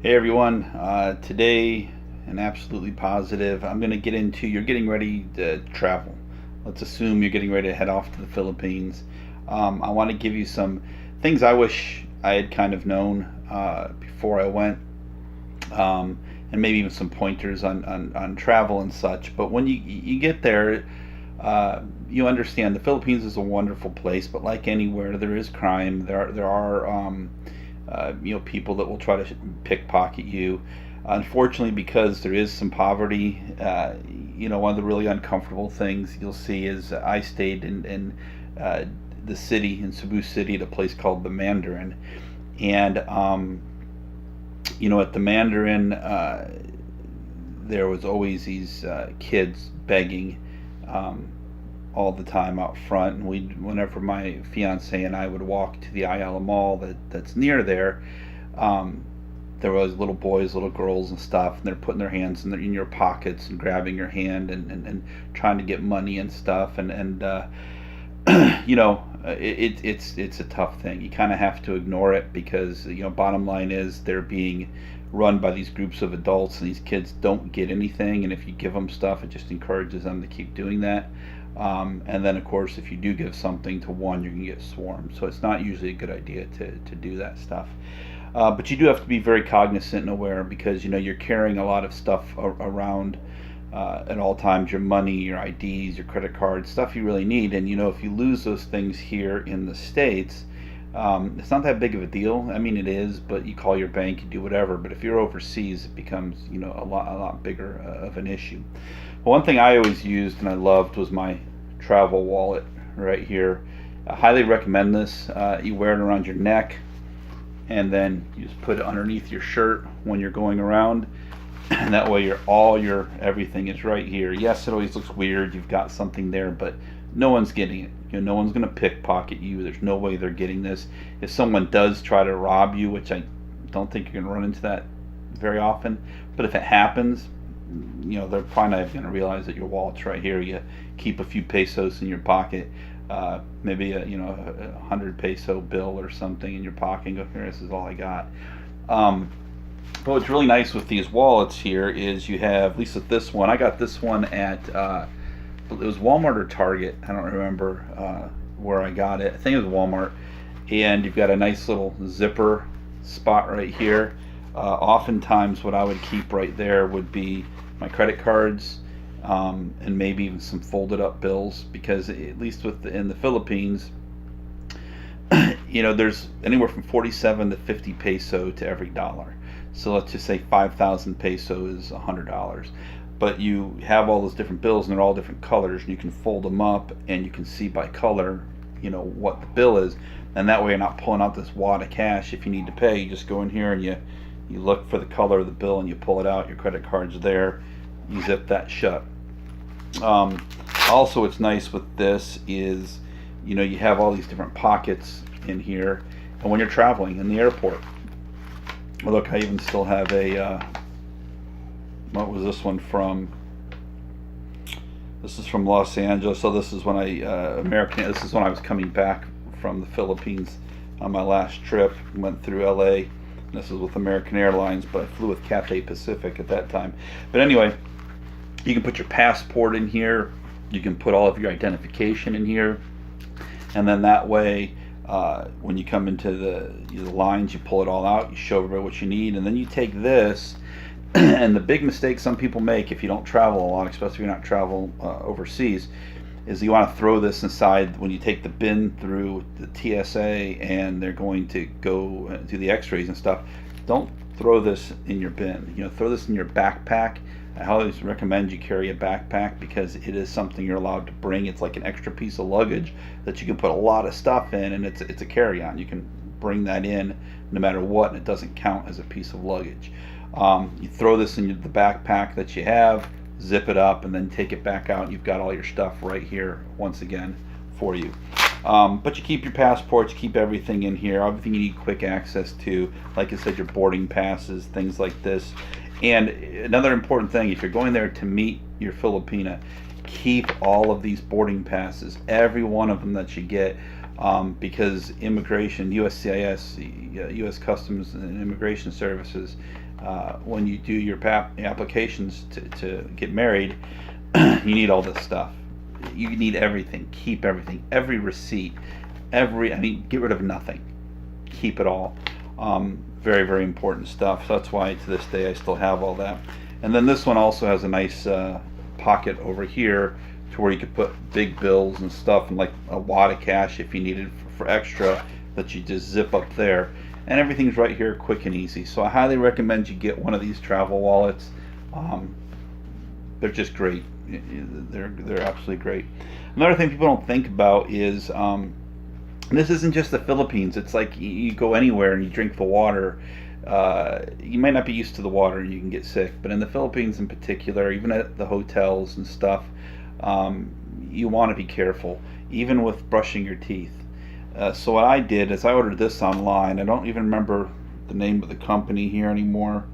Hey everyone, today and absolutely positive, I'm going to get into you're getting ready to travel. Let's assume you're getting ready to head off to the Philippines. I want to give you some things I wish I had kind of known before I went, and maybe even some pointers on travel and such. But when you get there, you understand the Philippines is a wonderful place, but like anywhere, there is crime. There are people that will try to pickpocket you. Unfortunately, because there is some poverty, one of the really uncomfortable things you'll see is I stayed in the city in Cebu City at a place called the Mandarin, and at the Mandarin, there was always these kids begging. All the time out front, and whenever my fiance and I would walk to the Ayala Mall that's near there, um, there was little boys, little girls, and stuff, and they're putting their hands in your pockets and grabbing your hand and trying to get money and stuff, and it's a tough thing. You kind of have to ignore it because bottom line is they're being run by these groups of adults, and these kids don't get anything, and if you give them stuff, it just encourages them to keep doing that. And then, of course, if you do give something to one, you're going to get swarmed. So it's not usually a good idea to do that stuff. But you do have to be very cognizant and aware because you're carrying a lot of stuff around at all times: your money, your IDs, your credit cards, stuff you really need. And if you lose those things here in the States, it's not that big of a deal. I mean, it is, but you call your bank, you do whatever. But if you're overseas, it becomes a lot bigger of an issue. Well, one thing I always used and I loved was my travel wallet right here. I highly recommend this. You wear it around your neck, and then you just put it underneath your shirt when you're going around, and that way your everything is right here. Yes, it always looks weird. You've got something there, but no one's getting it. No one's going to pickpocket you. There's no way they're getting this. If someone does try to rob you, which I don't think you're going to run into that very often, but if it happens, they're probably not going to realize that your wallet's right here. You keep a few pesos in your pocket, maybe a 100 peso bill or something in your pocket, and go, here, this is all I got. But what's really nice with these wallets here is you have, at least with this one, I got this one at it was Walmart or Target. I don't remember where I got it. I think it was Walmart. And you've got a nice little zipper spot right here. Oftentimes what I would keep right there would be my credit cards, and maybe even some folded up bills, because at least in the Philippines, there's anywhere from 47 to 50 peso to every dollar. So let's just say 5,000 peso is $100. But you have all those different bills, and they're all different colors, and you can fold them up, and you can see by color, what the bill is, and that way you're not pulling out this wad of cash. If you need to pay, you just go in here and you look for the color of the bill, and you pull it out. Your credit card's there. You zip that shut. Also, what's nice with this is, you have all these different pockets in here, and when you're traveling in the airport, well, look, I even still have a. What was this one from? This is from Los Angeles. So this is when This is when I was coming back from the Philippines on my last trip. Went through LA. This is with American Airlines, but I flew with Cathay Pacific at that time. But anyway, you can put your passport in here. You can put all of your identification in here, and then that way, when you come into the lines, you pull it all out. You show everybody what you need, and then you take this. And the big mistake some people make if you don't travel a lot, especially if you're not travel overseas, is you want to throw this inside when you take the bin through the TSA and they're going to go do the x-rays and stuff. Don't throw this in your bin. Throw this in your backpack. I always recommend you carry a backpack because it is something you're allowed to bring. It's like an extra piece of luggage that you can put a lot of stuff in, and it's a carry-on. You can bring that in no matter what, and it doesn't count as a piece of luggage. You throw this in the backpack that you have, zip it up, and then take it back out. You've got all your stuff right here once again for you. But you keep your passports, keep everything in here, everything you need quick access to. Like I said, your boarding passes, things like this. And another important thing, if you're going there to meet your Filipina, keep all of these boarding passes, every one of them that you get, because immigration, USCIS, U.S. Customs and Immigration Services, when you do your applications to get married, you need all this stuff. You need everything. Keep everything. Every receipt. Get rid of nothing. Keep it all. Very, very important stuff. So that's why to this day I still have all that. And then this one also has a nice pocket over here to where you could put big bills and stuff, and like a wad of cash if you needed for extra, that you just zip up there. And everything's right here, quick and easy. So I highly recommend you get one of these travel wallets. They're just great. They're absolutely great. Another thing people don't think about is this isn't just the Philippines. It's like you go anywhere and you drink the water. You might not be used to the water and you can get sick, but in the Philippines in particular, even at the hotels and stuff, you want to be careful, even with brushing your teeth. So what I did is I ordered this online. I don't even remember the name of the company here anymore.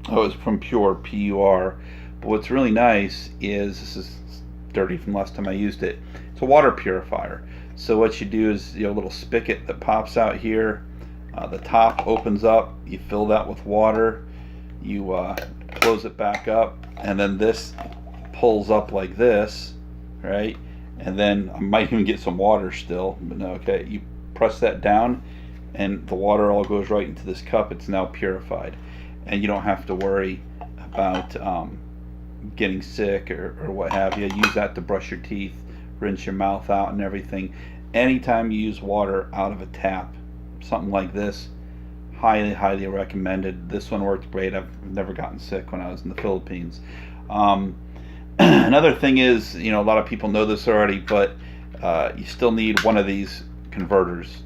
It's from Pure, P-U-R. But what's really nice is, this is dirty from last time I used it, it's a water purifier. So what you do is, a little spigot that pops out here, the top opens up, you fill that with water, you close it back up, and then this pulls up like this, right? And then I might even get some water still, but no, okay, you press that down and the water all goes right into this cup. It's now purified, and you don't have to worry about getting sick or what have you. Use that to brush your teeth, rinse your mouth out and everything. Anytime you use water out of a tap, something like this, highly recommended. This one worked great. I've never gotten sick when I was in the Philippines. Another thing is, a lot of people know this already, but you still need one of these converters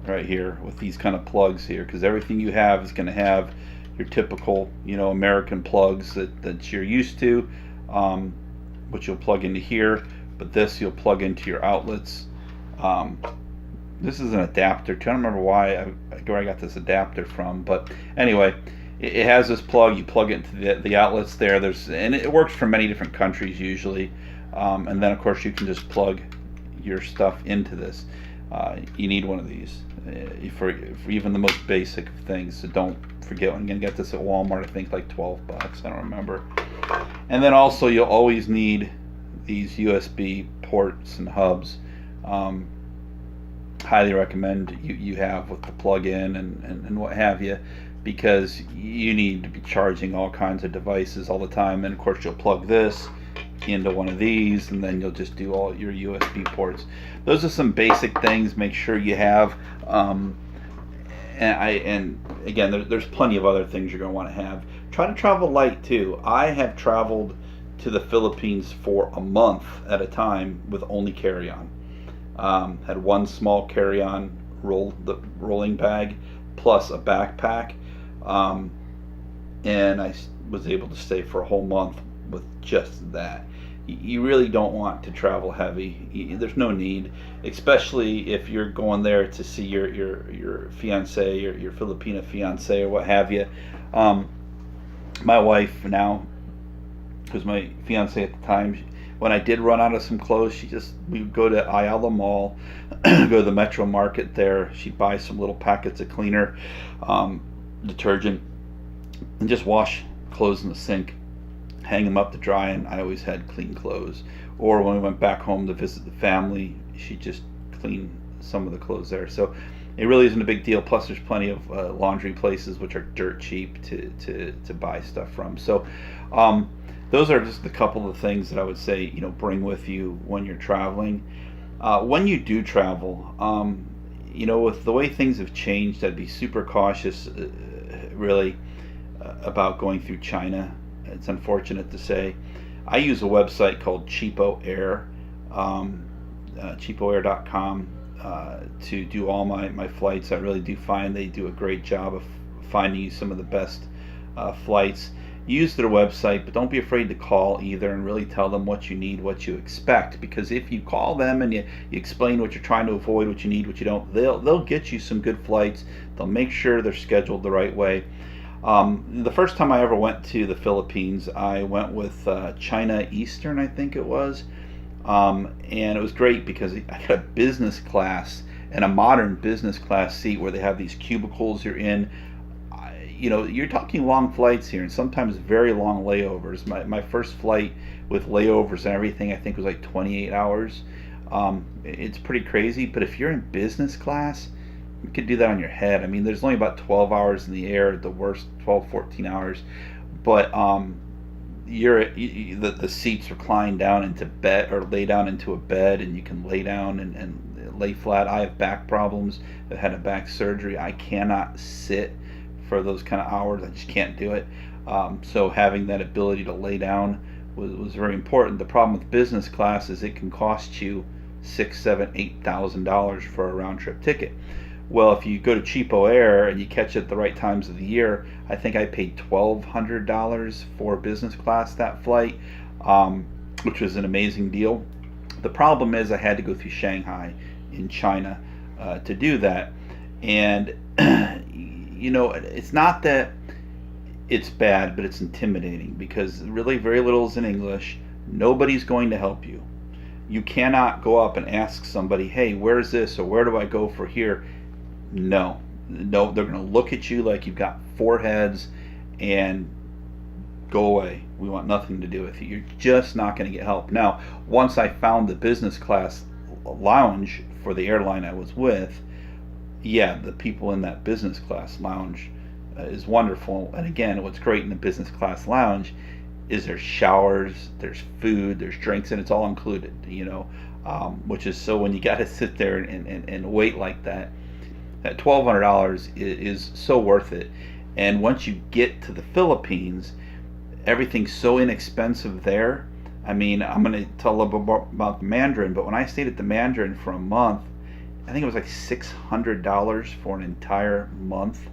right here with these kind of plugs here, because everything you have is going to have your typical, American plugs that you're used to, which you'll plug into here, but this you'll plug into your outlets. This is an adapter too. I don't remember where I got this adapter from, but anyway, it has this plug. You plug it into the outlets there. And it works for many different countries usually, and then of course you can just plug your stuff into this. You need one of these for even the most basic of things. So don't forget, I'm gonna get this at Walmart. I think like $12. I don't remember. And then also you'll always need these USB ports and hubs. Highly recommend you have with the plug-in and what have you, because you need to be charging all kinds of devices all the time. And of course you'll plug this into one of these, and then you'll just do all your USB ports. Those are some basic things. Make sure you have. And again, there's plenty of other things you're going to want to have. Try to travel light too. I have traveled to the Philippines for a month at a time with only carry-on. Had one small carry-on rolling bag plus a backpack, and I was able to stay for a whole month with just that. You really don't want to travel heavy. There's no need, especially if you're going there to see your fiance, your Filipina fiance or what have you. My wife now, who's my fiance at the time, when I did run out of some clothes, we would go to Ayala Mall, go to the Metro Market there. She'd buy some little packets of cleaner, detergent, and just wash clothes in the sink, hang them up to dry, and I always had clean clothes. Or when we went back home to visit the family, she'd just clean some of the clothes there. So it really isn't a big deal. Plus there's plenty of laundry places which are dirt cheap to buy stuff from. So those are just a couple of things that I would say, bring with you when you're traveling. When you do travel, with the way things have changed, I'd be super cautious, really, about going through China. It's unfortunate to say. I use a website called Cheapo Air, cheapoair.com, to do all my flights. I really do find they do a great job of finding you some of the best flights. Use their website, but don't be afraid to call either, and really tell them what you need, what you expect. Because if you call them and you explain what you're trying to avoid, what you need, what you don't, they'll get you some good flights. They'll make sure they're scheduled the right way. The first time I ever went to the Philippines, I went with China Eastern, I think it was, and it was great because I got a business class and a modern business class seat where they have these cubicles you're in. You're talking long flights here and sometimes very long layovers. My first flight with layovers and everything, I think, was like 28 hours. It's pretty crazy, but if you're in business class, you could do that on your head. I mean, there's only about 12 hours in the air, at the worst 12, 14 hours, but the seats recline down into bed or lay down into a bed, and you can lay down and lay flat. I have back problems. I've had a back surgery. I cannot sit for those kind of hours. I just can't do it. So having that ability to lay down was very important. The problem with business class is it can cost you $6, $7, $8,000 for a round trip ticket. Well, if you go to Cheapo Air and you catch it at the right times of the year, I think I paid $1,200 for business class that flight, which was an amazing deal. The problem is I had to go through Shanghai in China to do that. And, it's not that it's bad, but it's intimidating because really very little is in English. Nobody's going to help you. You cannot go up and ask somebody, hey, where's this, or where do I go for here? No, they're going to look at you like you've got four heads and go away. We want nothing to do with you. You're just not going to get help. Now, once I found the business class lounge for the airline I was with, yeah, the people in that business class lounge is wonderful. And again, what's great in the business class lounge is there's showers, there's food, there's drinks, and it's all included, which is so when you got to sit there and wait like that, that $1,200 is so worth it. And once you get to the Philippines, everything's so inexpensive there. I mean, I'm going to tell a little bit more about the Mandarin, but when I stayed at the Mandarin for a month, I think it was like $600 for an entire month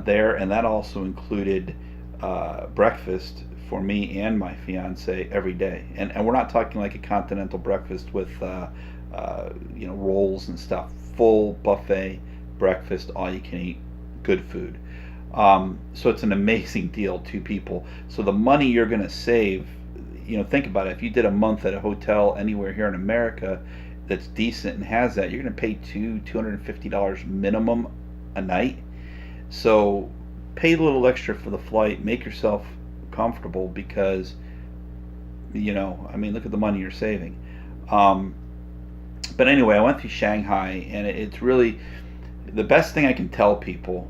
there, and that also included breakfast for me and my fiance every day. And we're not talking like a continental breakfast with rolls and stuff. Full buffet breakfast, all you can eat, good food. So it's an amazing deal, two people. So the money you're going to save, think about it. If you did a month at a hotel anywhere here in America that's decent and has that, you're going to pay $250 minimum a night. So pay a little extra for the flight, make yourself comfortable because, look at the money you're saving. But anyway, I went through Shanghai, and it's really the best thing I can tell people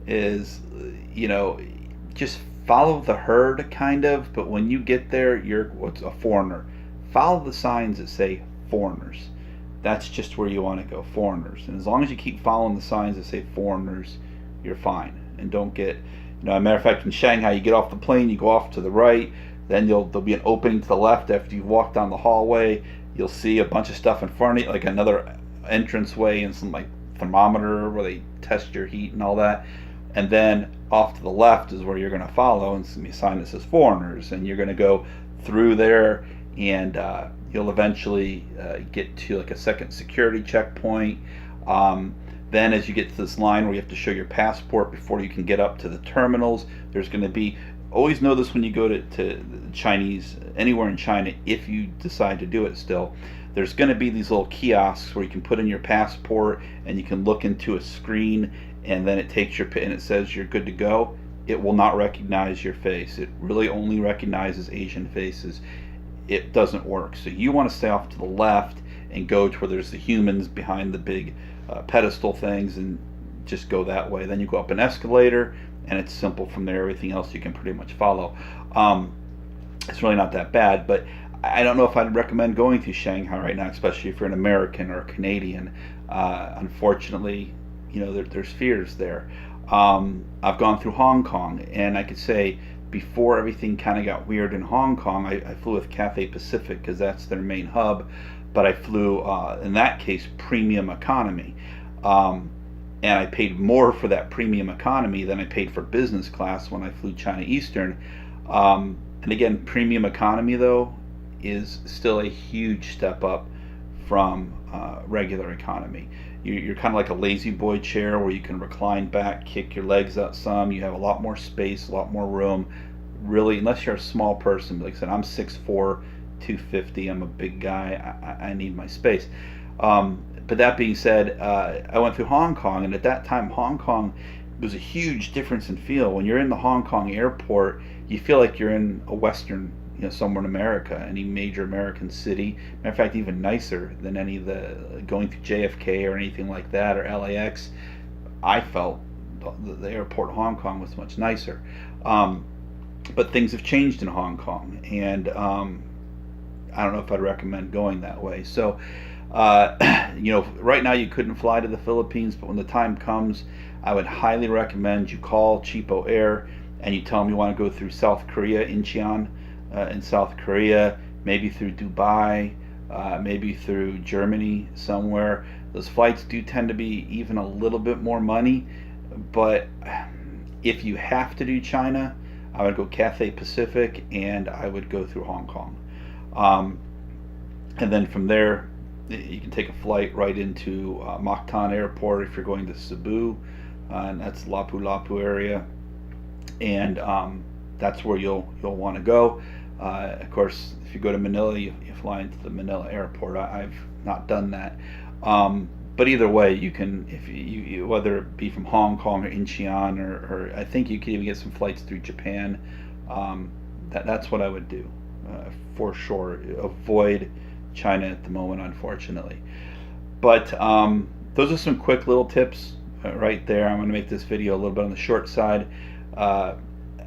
is, just follow the herd kind of, but when you get there, you're a foreigner. Follow the signs that say foreigners. That's just where you want to go, foreigners. And as long as you keep following the signs that say foreigners, you're fine. And don't get, as a matter of fact, in Shanghai, you get off the plane, you go off to the right, then there'll be an opening to the left after you walk down the hallway. You'll see a bunch of stuff in front of you, like another entranceway and some like thermometer where they test your heat and all that. And then off to the left is where you're going to follow, and it's going to be a sign that says foreigners, and you're going to go through there, and you'll eventually get to like a second security checkpoint. Then as you get to this line where you have to show your passport before you can get up to the terminals, there's going to be, always know this when you go to Chinese, anywhere in China, if you decide to do it still, there's going to be these little kiosks where you can put in your passport and you can look into a screen, and then it takes your and it says you're good to go. It will not recognize your face. It really only recognizes Asian faces. It doesn't work. So you want to stay off to the left and go to where there's the humans behind the big pedestal things, and just go that way. Then you go up an escalator, and it's simple from there. Everything else you can pretty much follow. It's really not that bad, but I don't know if I'd recommend going through Shanghai right now, especially if you're an American or a Canadian. Unfortunately, there's fears there. I've gone through Hong Kong, and I could say before everything kind of got weird in Hong Kong, I flew with Cathay Pacific because that's their main hub, but I flew, in that case, premium economy. And I paid more for that premium economy than I paid for business class when I flew China Eastern. And again, premium economy, though, is still a huge step up from regular economy. You're kind of like a lazy boy chair where you can recline back, kick your legs out some. You have a lot more space, a lot more room. Really, unless you're a small person, like I said, I'm 6'4", 250. I'm a big guy. I need my space. But that being said, I went through Hong Kong, and at that time, Hong Kong was a huge difference in feel. When you're in the Hong Kong airport, you feel like you're in a Western, somewhere in America, any major American city. Matter of fact, even nicer than any of the going through JFK or anything like that, or LAX. I felt the airport in Hong Kong was much nicer. But things have changed in Hong Kong, and I don't know if I'd recommend going that way. So, right now you couldn't fly to the Philippines, but when the time comes, I would highly recommend you call Cheapo Air and you tell them you want to go through South Korea, Incheon, in South Korea, maybe through Dubai, maybe through Germany somewhere. Those flights do tend to be even a little bit more money, but if you have to do China, I would go Cathay Pacific and I would go through Hong Kong. And then from there, you can take a flight right into Mactan Airport if you're going to Cebu, and that's Lapu-Lapu area, and that's where you'll want to go. Of course, if you go to Manila, you fly into the Manila airport. I've not done that, but either way, you can, if you whether it be from Hong Kong or Incheon, or I think you can even get some flights through Japan. That's what I would do for sure. Avoid China at the moment, unfortunately. But those are some quick little tips right there. I'm going to make this video a little bit on the short side.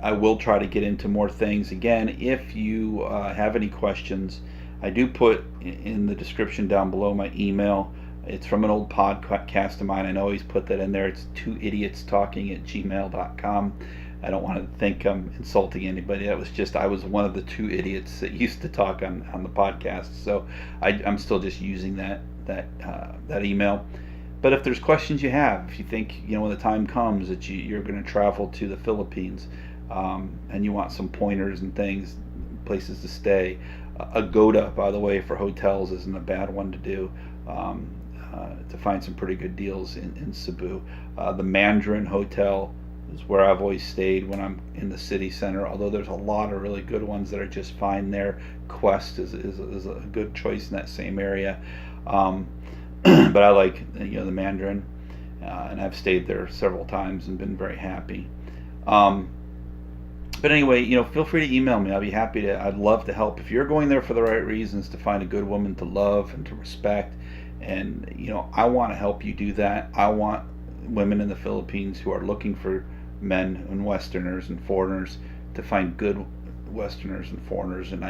I will try to get into more things. Again, if you have any questions, I do put in the description down below my email. It's from an old podcast of mine. I always put that in there. It's twoidiotstalking@gmail.com. I don't want to think I'm insulting anybody. That was just, I was one of the two idiots that used to talk on the podcast. So I'm still just using that email. But if there's questions you have, if you think, when the time comes that you're going to travel to the Philippines, and you want some pointers and things, places to stay, Agoda, by the way, for hotels isn't a bad one to do, to find some pretty good deals in Cebu. The Mandarin Hotel is where I've always stayed when I'm in the city center, although there's a lot of really good ones that are just fine there. Quest is a good choice in that same area. But I like the Mandarin, and I've stayed there several times and been very happy. But anyway, feel free to email me. I'd love to help. If you're going there for the right reasons, to find a good woman to love and to respect, and I want to help you do that. I want women in the Philippines who are looking for men and Westerners and foreigners to find good Westerners and foreigners. And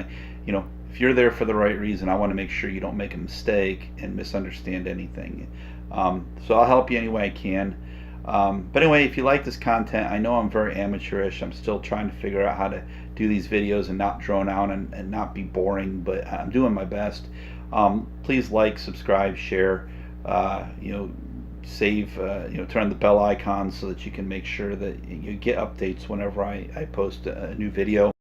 if you're there for the right reason, I want to make sure you don't make a mistake and misunderstand anything. So I'll help you any way I can. But anyway, if you like this content, I know I'm very amateurish. I'm still trying to figure out how to do these videos and not drone out and not be boring, but I'm doing my best. Please like, subscribe, share, save, turn on the bell icon so that you can make sure that you get updates whenever I post a new video.